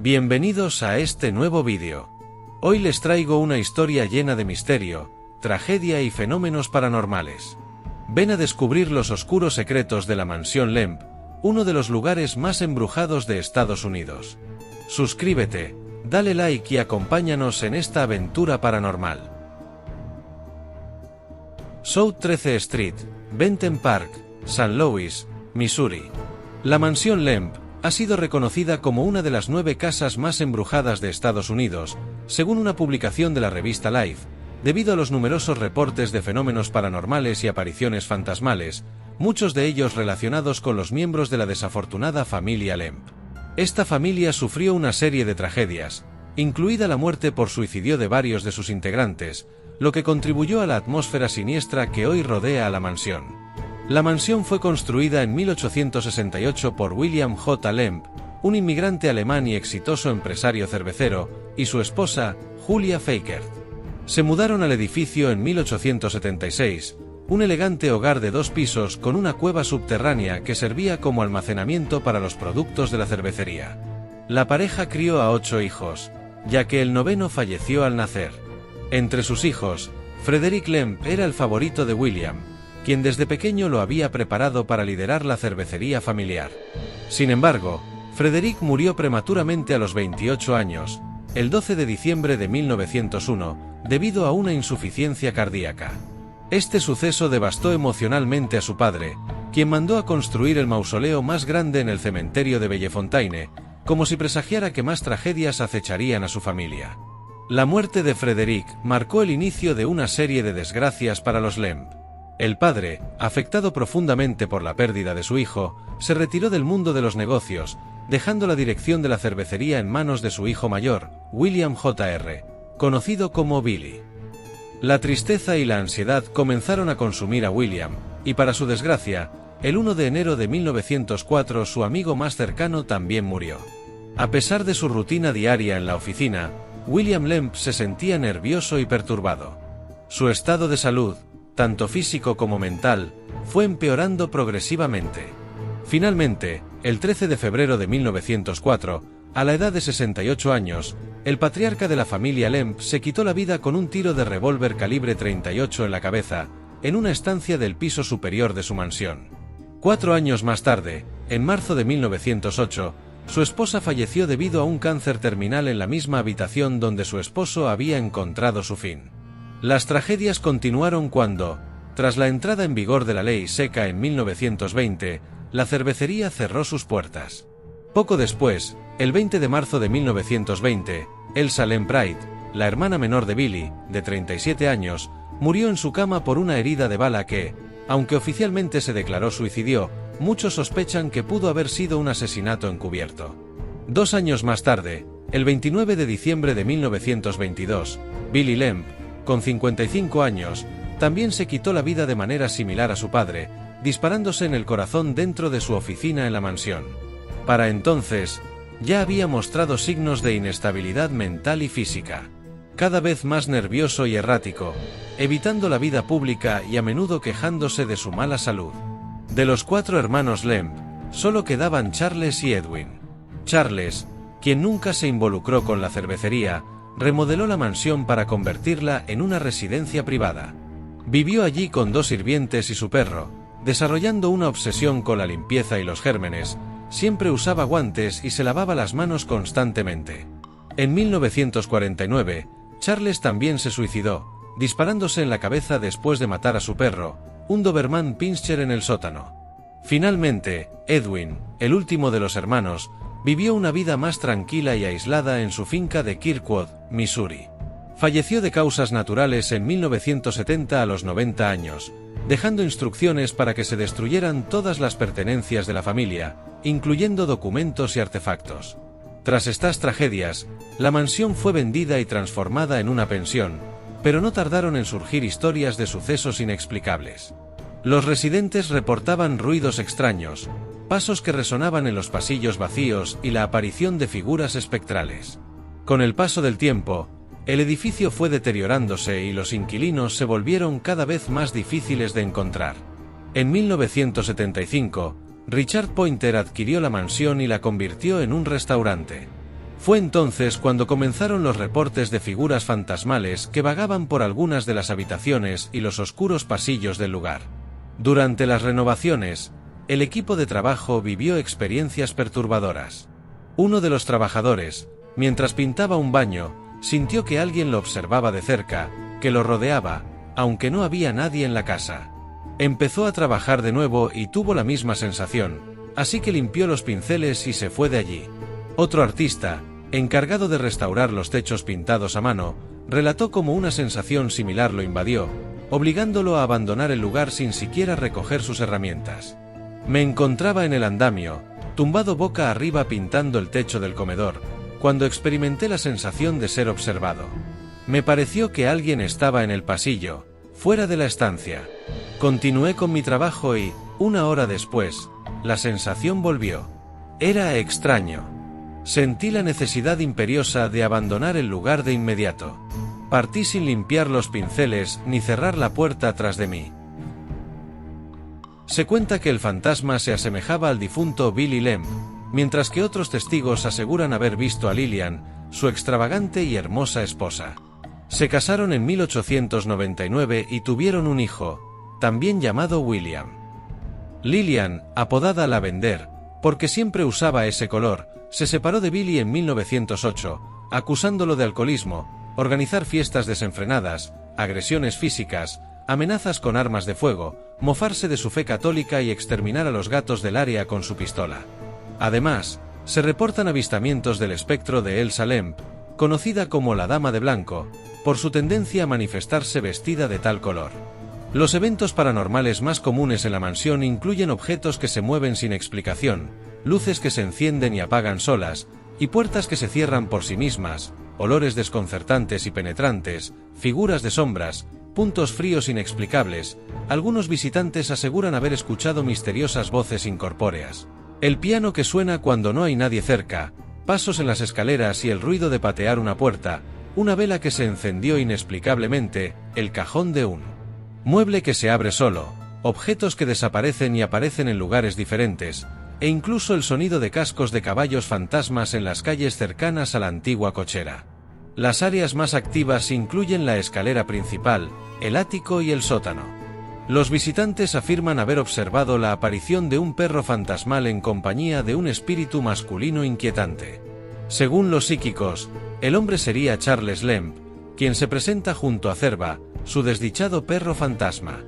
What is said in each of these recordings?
Bienvenidos a este nuevo vídeo. Hoy les traigo una historia llena de misterio, tragedia y fenómenos paranormales. Ven a descubrir los oscuros secretos de la Mansión Lemp, uno de los lugares más embrujados de Estados Unidos. Suscríbete, dale like y acompáñanos en esta aventura paranormal. South 13th Street, Benton Park, St. Louis, Missouri. La Mansión Lemp ha sido reconocida como una de las 9 casas más embrujadas de Estados Unidos, según una publicación de la revista Life, debido a los numerosos reportes de fenómenos paranormales y apariciones fantasmales, muchos de ellos relacionados con los miembros de la desafortunada familia Lemp. Esta familia sufrió una serie de tragedias, incluida la muerte por suicidio de varios de sus integrantes, lo que contribuyó a la atmósfera siniestra que hoy rodea a la mansión. La mansión fue construida en 1868 por William J. Lemp, un inmigrante alemán y exitoso empresario cervecero, y su esposa, Julia Fakert. Se mudaron al edificio en 1876, un elegante hogar de 2 pisos con una cueva subterránea que servía como almacenamiento para los productos de la cervecería. La pareja crió a 8 hijos, ya que el 9º falleció al nacer. Entre sus hijos, Frederick Lemp era el favorito de William, quien desde pequeño lo había preparado para liderar la cervecería familiar. Sin embargo, Frederick murió prematuramente a los 28 años, el 12 de diciembre de 1901, debido a una insuficiencia cardíaca. Este suceso devastó emocionalmente a su padre, quien mandó a construir el mausoleo más grande en el cementerio de Bellefontaine, como si presagiara que más tragedias acecharían a su familia. La muerte de Frederick marcó el inicio de una serie de desgracias para los Lemp. El padre, afectado profundamente por la pérdida de su hijo, se retiró del mundo de los negocios, dejando la dirección de la cervecería en manos de su hijo mayor, William Jr., conocido como Billy. La tristeza y la ansiedad comenzaron a consumir a William, y para su desgracia, el 1 de enero de 1904 su amigo más cercano también murió. A pesar de su rutina diaria en la oficina, William Lemp se sentía nervioso y perturbado. Su estado de salud, tanto físico como mental, fue empeorando progresivamente. Finalmente, el 13 de febrero de 1904, a la edad de 68 años, el patriarca de la familia Lemp se quitó la vida con un tiro de revólver calibre 38 en la cabeza, en una estancia del piso superior de su mansión. 4 años más tarde, en marzo de 1908, su esposa falleció debido a un cáncer terminal en la misma habitación donde su esposo había encontrado su fin. Las tragedias continuaron cuando, tras la entrada en vigor de la ley seca en 1920, la cervecería cerró sus puertas. Poco después, el 20 de marzo de 1920, Elsa Lemp Wright, la hermana menor de Billy, de 37 años, murió en su cama por una herida de bala que, aunque oficialmente se declaró suicidio, muchos sospechan que pudo haber sido un asesinato encubierto. 2 años más tarde, el 29 de diciembre de 1922, Billy Lemp, con 55 años, también se quitó la vida de manera similar a su padre, disparándose en el corazón dentro de su oficina en la mansión. Para entonces, ya había mostrado signos de inestabilidad mental y física. Cada vez más nervioso y errático, evitando la vida pública y a menudo quejándose de su mala salud. De los 4 hermanos Lemp, solo quedaban Charles y Edwin. Charles, quien nunca se involucró con la cervecería, remodeló la mansión para convertirla en una residencia privada. Vivió allí con 2 sirvientes y su perro, desarrollando una obsesión con la limpieza y los gérmenes. Siempre usaba guantes y se lavaba las manos constantemente. En 1949, Charles también se suicidó, disparándose en la cabeza después de matar a su perro, un Doberman Pinscher en el sótano. Finalmente, Edwin, el último de los hermanos, vivió una vida más tranquila y aislada en su finca de Kirkwood, Missouri. Falleció de causas naturales en 1970 a los 90 años, dejando instrucciones para que se destruyeran todas las pertenencias de la familia, incluyendo documentos y artefactos. Tras estas tragedias, la mansión fue vendida y transformada en una pensión, pero no tardaron en surgir historias de sucesos inexplicables. Los residentes reportaban ruidos extraños, pasos que resonaban en los pasillos vacíos y la aparición de figuras espectrales. Con el paso del tiempo, el edificio fue deteriorándose y los inquilinos se volvieron cada vez más difíciles de encontrar. En 1975, Richard Pointer adquirió la mansión y la convirtió en un restaurante. Fue entonces cuando comenzaron los reportes de figuras fantasmales que vagaban por algunas de las habitaciones y los oscuros pasillos del lugar. Durante las renovaciones, el equipo de trabajo vivió experiencias perturbadoras. Uno de los trabajadores, mientras pintaba un baño, sintió que alguien lo observaba de cerca, que lo rodeaba, aunque no había nadie en la casa. Empezó a trabajar de nuevo y tuvo la misma sensación, así que limpió los pinceles y se fue de allí. Otro artista, encargado de restaurar los techos pintados a mano, relató cómo una sensación similar lo invadió, obligándolo a abandonar el lugar sin siquiera recoger sus herramientas. Me encontraba en el andamio, tumbado boca arriba pintando el techo del comedor, cuando experimenté la sensación de ser observado. Me pareció que alguien estaba en el pasillo, fuera de la estancia. Continué con mi trabajo y, 1 hora después, la sensación volvió. Era extraño. Sentí la necesidad imperiosa de abandonar el lugar de inmediato. Partí sin limpiar los pinceles ni cerrar la puerta tras de mí. Se cuenta que el fantasma se asemejaba al difunto Billy Lamb, mientras que otros testigos aseguran haber visto a Lillian, su extravagante y hermosa esposa. Se casaron en 1899 y tuvieron un hijo, también llamado William. Lillian, apodada Lavender, porque siempre usaba ese color, se separó de Billy en 1908, acusándolo de alcoholismo, organizar fiestas desenfrenadas, agresiones físicas, amenazas con armas de fuego, mofarse de su fe católica y exterminar a los gatos del área con su pistola. Además, se reportan avistamientos del espectro de Elsa Lamb, conocida como la Dama de Blanco, por su tendencia a manifestarse vestida de tal color. Los eventos paranormales más comunes en la mansión incluyen objetos que se mueven sin explicación, luces que se encienden y apagan solas, y puertas que se cierran por sí mismas, olores desconcertantes y penetrantes, figuras de sombras, puntos fríos inexplicables. Algunos visitantes aseguran haber escuchado misteriosas voces incorpóreas. El piano que suena cuando no hay nadie cerca, pasos en las escaleras y el ruido de patear una puerta, una vela que se encendió inexplicablemente, el cajón de un mueble que se abre solo, objetos que desaparecen y aparecen en lugares diferentes, e incluso el sonido de cascos de caballos fantasmas en las calles cercanas a la antigua cochera. Las áreas más activas incluyen la escalera principal, el ático y el sótano. Los visitantes afirman haber observado la aparición de un perro fantasmal en compañía de un espíritu masculino inquietante. Según los psíquicos, el hombre sería Charles Lamb, quien se presenta junto a Cerva, su desdichado perro fantasma.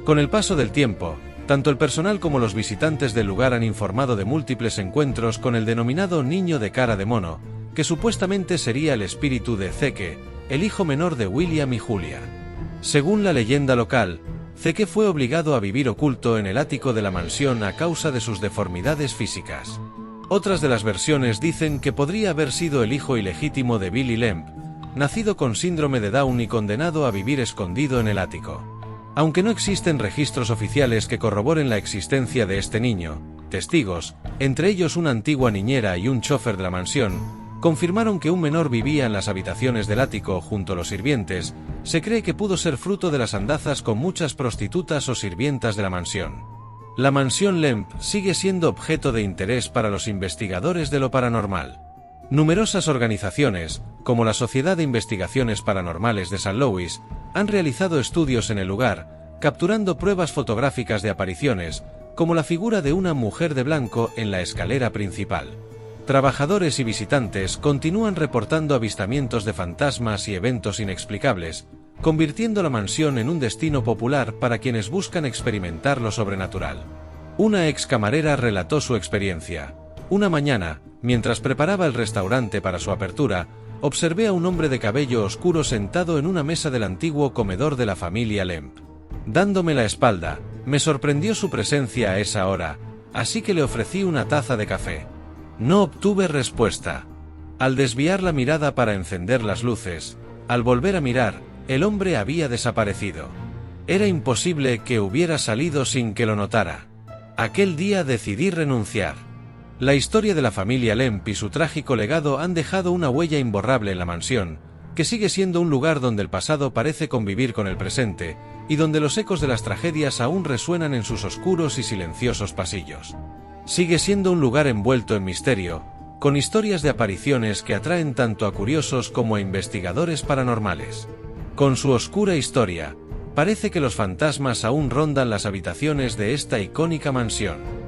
Con el paso del tiempo, tanto el personal como los visitantes del lugar han informado de múltiples encuentros con el denominado niño de cara de mono, que supuestamente sería el espíritu de Zeke, el hijo menor de William y Julia. Según la leyenda local, Zeke fue obligado a vivir oculto en el ático de la mansión a causa de sus deformidades físicas. Otras de las versiones dicen que podría haber sido el hijo ilegítimo de Billy Lamb, nacido con síndrome de Down y condenado a vivir escondido en el ático. Aunque no existen registros oficiales que corroboren la existencia de este niño, testigos, entre ellos una antigua niñera y un chofer de la mansión, confirmaron que un menor vivía en las habitaciones del ático junto a los sirvientes. Se cree que pudo ser fruto de las andazas con muchas prostitutas o sirvientas de la mansión. La mansión Lamb sigue siendo objeto de interés para los investigadores de lo paranormal. Numerosas organizaciones, como la Sociedad de Investigaciones Paranormales de St. Louis, han realizado estudios en el lugar, capturando pruebas fotográficas de apariciones, como la figura de una mujer de blanco en la escalera principal. Trabajadores y visitantes continúan reportando avistamientos de fantasmas y eventos inexplicables, convirtiendo la mansión en un destino popular para quienes buscan experimentar lo sobrenatural. Una ex camarera relató su experiencia. Una mañana, mientras preparaba el restaurante para su apertura, observé a un hombre de cabello oscuro sentado en una mesa del antiguo comedor de la familia Lamb. Dándome la espalda, me sorprendió su presencia a esa hora, así que le ofrecí una taza de café. No obtuve respuesta. Al desviar la mirada para encender las luces, al volver a mirar, el hombre había desaparecido. Era imposible que hubiera salido sin que lo notara. Aquel día decidí renunciar. La historia de la familia Lamb y su trágico legado han dejado una huella imborrable en la mansión, que sigue siendo un lugar donde el pasado parece convivir con el presente, y donde los ecos de las tragedias aún resuenan en sus oscuros y silenciosos pasillos. Sigue siendo un lugar envuelto en misterio, con historias de apariciones que atraen tanto a curiosos como a investigadores paranormales. Con su oscura historia, parece que los fantasmas aún rondan las habitaciones de esta icónica mansión.